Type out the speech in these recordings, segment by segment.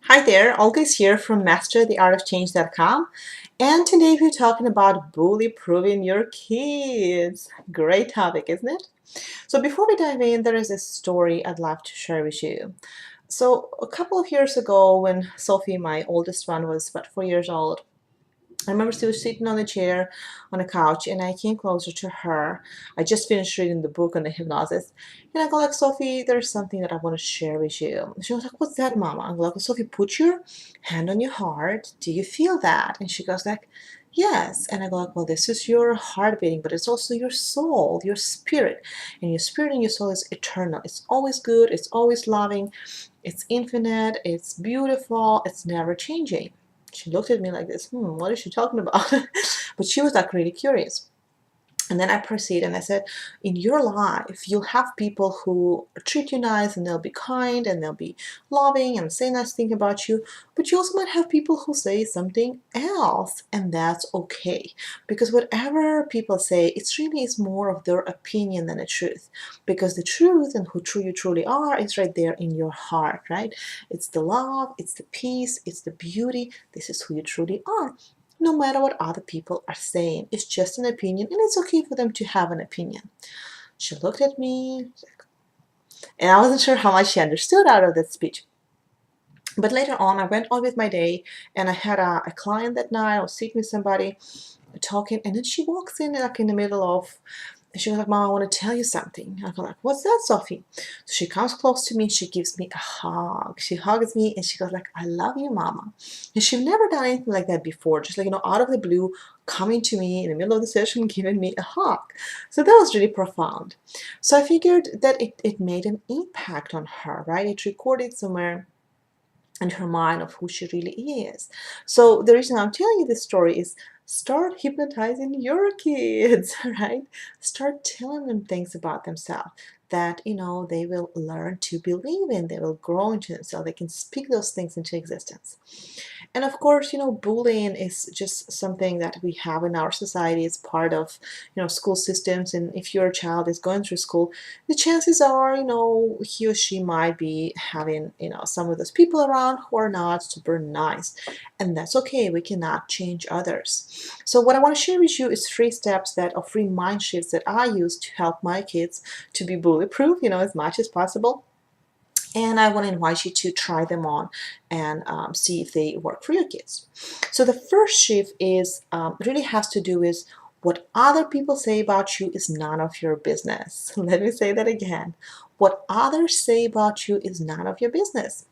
Hi there, Olga is here from mastertheartofchange.com, and today we're talking about bully proofing your kids. Great topic, isn't it? So before we dive in, there is a story I'd love to share with you. So a couple of years ago, when Sophie, my oldest one, was about 4 years old, I remember she was sitting on a chair on a couch, and I came closer to her. I just finished reading the book on the hypnosis, and I go like, Sophie, there's something that I want to share with you. She was like, what's that, Mama? I go like, Sophie, put your hand on your heart. Do you feel that? And she goes like, yes. And I go like, well, this is your heart beating, but it's also your soul, your spirit. And your spirit and your soul is eternal. It's always good. It's always loving. It's infinite. It's beautiful. It's never changing. She looked at me like this, what is she talking about? But she was like really curious. And then I proceed and I said, in your life, you'll have people who treat you nice and they'll be kind and they'll be loving and say nice things about you. But you also might have people who say something else, and that's okay. Because whatever people say, it really is more of their opinion than the truth. Because the truth and who you truly are is right there in your heart, right? It's the love, it's the peace, it's the beauty. This is who you truly are, no matter what other people are saying. It's just an opinion, and it's okay for them to have an opinion. She looked at me, and I wasn't sure how much she understood out of that speech. But later on, I went on with my day, and I had a client that night. I was sitting with somebody, talking, and then she walks in like in the middle of, and she was like, Mom, I want to tell you something. I go like, what's that, Sophie? So she comes close to me and she gives me a hug. She hugs me and she goes like, I love you, Mama. And she'd never done anything like that before, just like, out of the blue, coming to me in the middle of the session, giving me a hug. So that was really profound. So I figured that it made an impact on her, right? It recorded somewhere and her mind of who she really is. So the reason I'm telling you this story is start hypnotizing your kids, right? Start telling them things about themselves that they will learn to believe in, they will grow into themselves, they can speak those things into existence. And of course, bullying is just something that we have in our society. It's part of, school systems. And if your child is going through school, the chances are, he or she might be having, some of those people around who are not super nice. And that's okay. We cannot change others. So what I want to share with you is 3 steps or 3 mind shifts that I use to help my kids to be bully proof, as much as possible. And I want to invite you to try them on and see if they work for your kids. So the first shift is really has to do with what other people say about you is none of your business. Let me say that again. What others say about you is none of your business.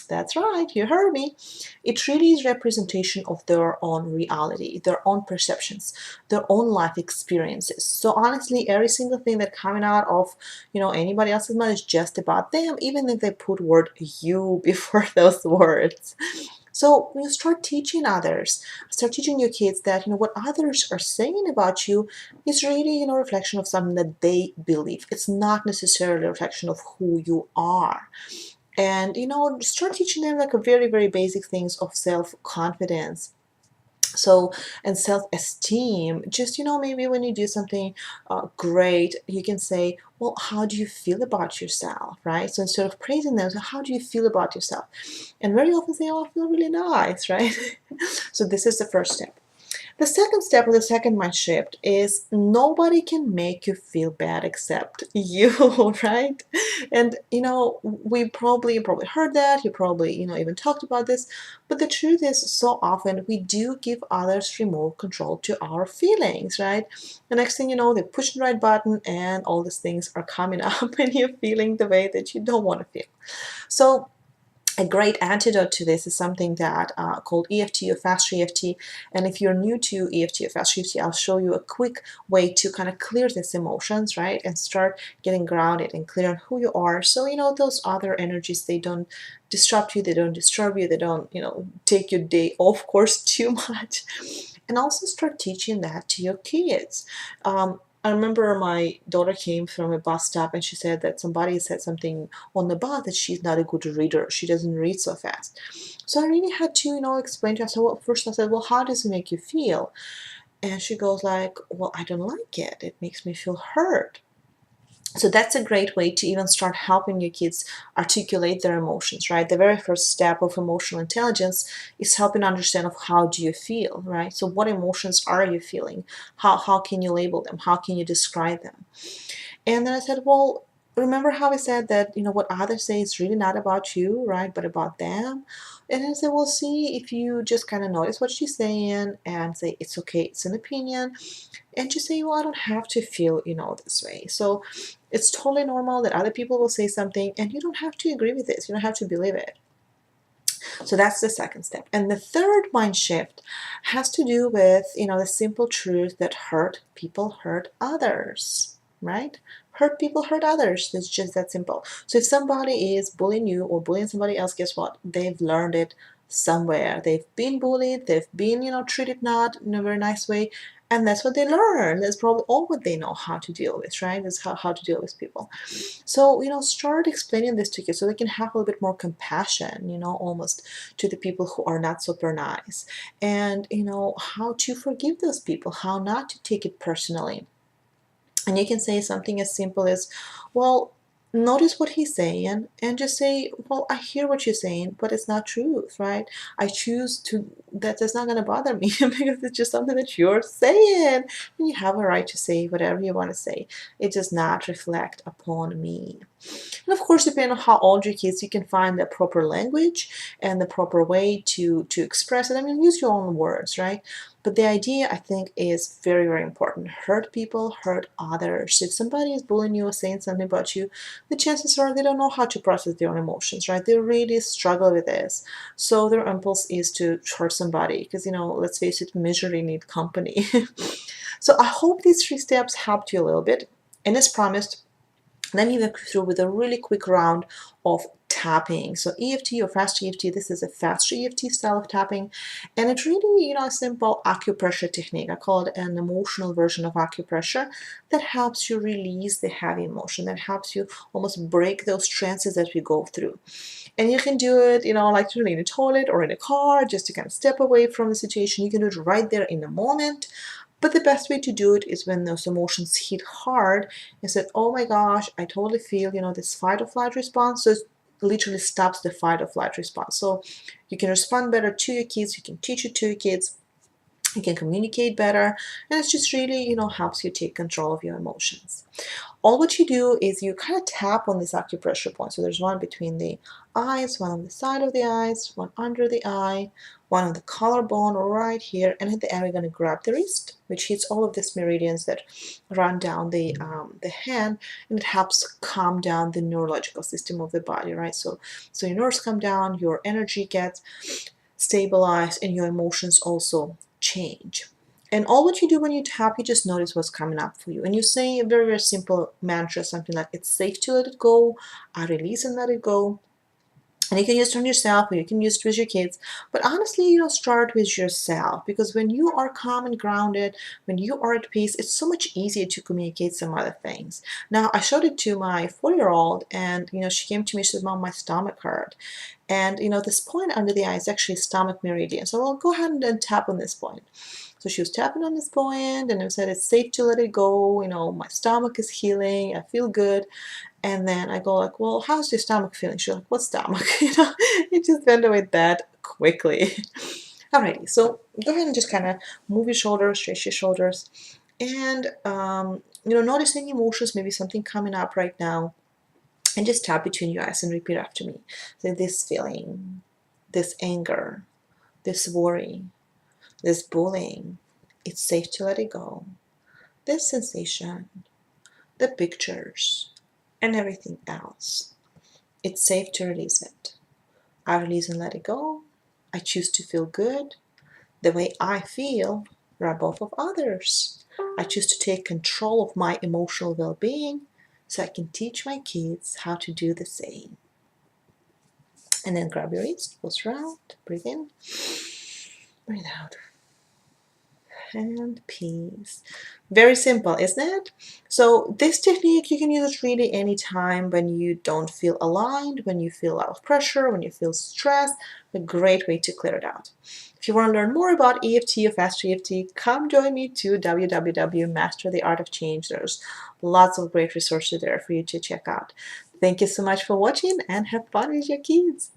That's right, you heard me. It really is representation of their own reality, their own perceptions, their own life experiences. So honestly, every single thing that coming out of, anybody else's mouth is just about them, even if they put word you before those words. So when you start teaching others, start teaching your kids that, what others are saying about you is really, a reflection of something that they believe. It's not necessarily a reflection of who you are. And start teaching them like a very, very basic things of self-confidence, so, and self-esteem. Just maybe when you do something great, you can say, well, how do you feel about yourself, right? So instead of praising them, so how do you feel about yourself? And very often say, oh, I feel really nice, right? So this is the first step. The second step, or the second mind shift, is nobody can make you feel bad except you, right? And we probably heard that. You probably even talked about this. But the truth is, so often we do give others remote control to our feelings, right? The next thing you know, they push the right button, and all these things are coming up, and you're feeling the way that you don't want to feel. So a great antidote to this is something that called EFT or fast EFT. And if you're new to EFT or fast EFT, I'll show you a quick way to kind of clear these emotions, right? And start getting grounded and clear on who you are. So, those other energies, they don't disrupt you, they don't disturb you, they don't, take your day off course too much. And also start teaching that to your kids. I remember my daughter came from a bus stop and she said that somebody said something on the bus that she's not a good reader. She doesn't read so fast. So I really had to, explain to her. So first I said, well, how does it make you feel? And she goes like, well, I don't like it. It makes me feel hurt. So that's a great way to even start helping your kids articulate their emotions, right? The very first step of emotional intelligence is helping understand of how do you feel, right? So what emotions are you feeling? How can you label them? How can you describe them? And then I said, well, remember how I said that, what others say is really not about you, right, but about them? And I said, well, see if you just kind of notice what she's saying and say, it's okay, it's an opinion. And just say, well, I don't have to feel, this way. So it's totally normal that other people will say something and you don't have to agree with this. You don't have to believe it. So that's the second step. And the third mind shift has to do with, the simple truth that hurt people hurt others, right? Hurt people hurt others. It's just that simple. So if somebody is bullying you or bullying somebody else, guess what? They've learned it somewhere. They've been bullied. They've been, treated not in a very nice way. And that's what they learn. That's probably all what they know how to deal with, right? Is how to deal with people. So, start explaining this to kids so they can have a little bit more compassion, almost to the people who are not super nice. And, how to forgive those people, how not to take it personally. And you can say something as simple as, well, notice what he's saying and just say, well, I hear what you're saying, but it's not truth, right? I choose to, that's not going to bother me because it's just something that you're saying. And you have a right to say whatever you want to say. It does not reflect upon me. And of course, depending on how old your kids, you can find the proper language and the proper way to express it. I mean, use your own words, right? But the idea, I think, is very, very important. Hurt people, hurt others. If somebody is bullying you or saying something about you, the chances are they don't know how to process their own emotions, right? They really struggle with this. So their impulse is to hurt somebody because, let's face it, misery need company. So I hope these 3 steps helped you a little bit. And as promised, let me walk you through with a really quick round of tapping. So EFT or fast EFT, this is a fast EFT style of tapping. And it's really, a simple acupressure technique. I call it an emotional version of acupressure that helps you release the heavy emotion, that helps you almost break those trances that we go through. And you can do it, like in a toilet or in a car, just to kind of step away from the situation. You can do it right there in the moment. But the best way to do it is when those emotions hit hard and said, oh my gosh, I totally feel, this fight or flight response. So it literally stops the fight or flight response. So you can respond better to your kids. You can teach it to your kids. You can communicate better. And it's just really, helps you take control of your emotions. All what you do is you kind of tap on this acupressure point. So there's one between the eyes, one on the side of the eyes, one under the eye, one on the collarbone right here, and at the end we're going to grab the wrist, which hits all of these meridians that run down the hand, and it helps calm down the neurological system of the body, right? So your nerves come down, your energy gets stabilized, and your emotions also change. And all what you do when you tap, you just notice what's coming up for you. And you say a very, very simple mantra, something like, it's safe to let it go, I release and let it go. And you can use it on yourself or you can use it with your kids. But honestly, start with yourself, because when you are calm and grounded, when you are at peace, it's so much easier to communicate some other things. Now, I showed it to my 4-year-old and, she came to me, she said, Mom, my stomach hurt. And, this point under the eye is actually stomach meridian. So I'll go ahead and tap on this point. So she was tapping on this point and I said, it's safe to let it go. My stomach is healing. I feel good. And then I go like, well, how's your stomach feeling? She's like, what stomach? It just went away that quickly. Alrighty, so go ahead and just kind of move your shoulders, stretch your shoulders. And, notice any emotions, maybe something coming up right now. And just tap between your eyes and repeat after me. So this feeling, this anger, this worry, this bullying, it's safe to let it go. This sensation, the pictures, and everything else. It's safe to release it. I release and let it go. I choose to feel good the way I feel, rub off of others. I choose to take control of my emotional well-being so I can teach my kids how to do the same. And then grab your wrist, close round, breathe in, breathe out. and peace. Very simple, isn't it? So this technique, you can use it really anytime when you don't feel aligned, when you feel out of pressure, when you feel stressed. A great way to clear it out. If you want to learn more about EFT or Fast EFT, come join me to www.mastertheartofchange. There's lots of great resources there for you to check out. Thank you so much for watching and have fun with your kids.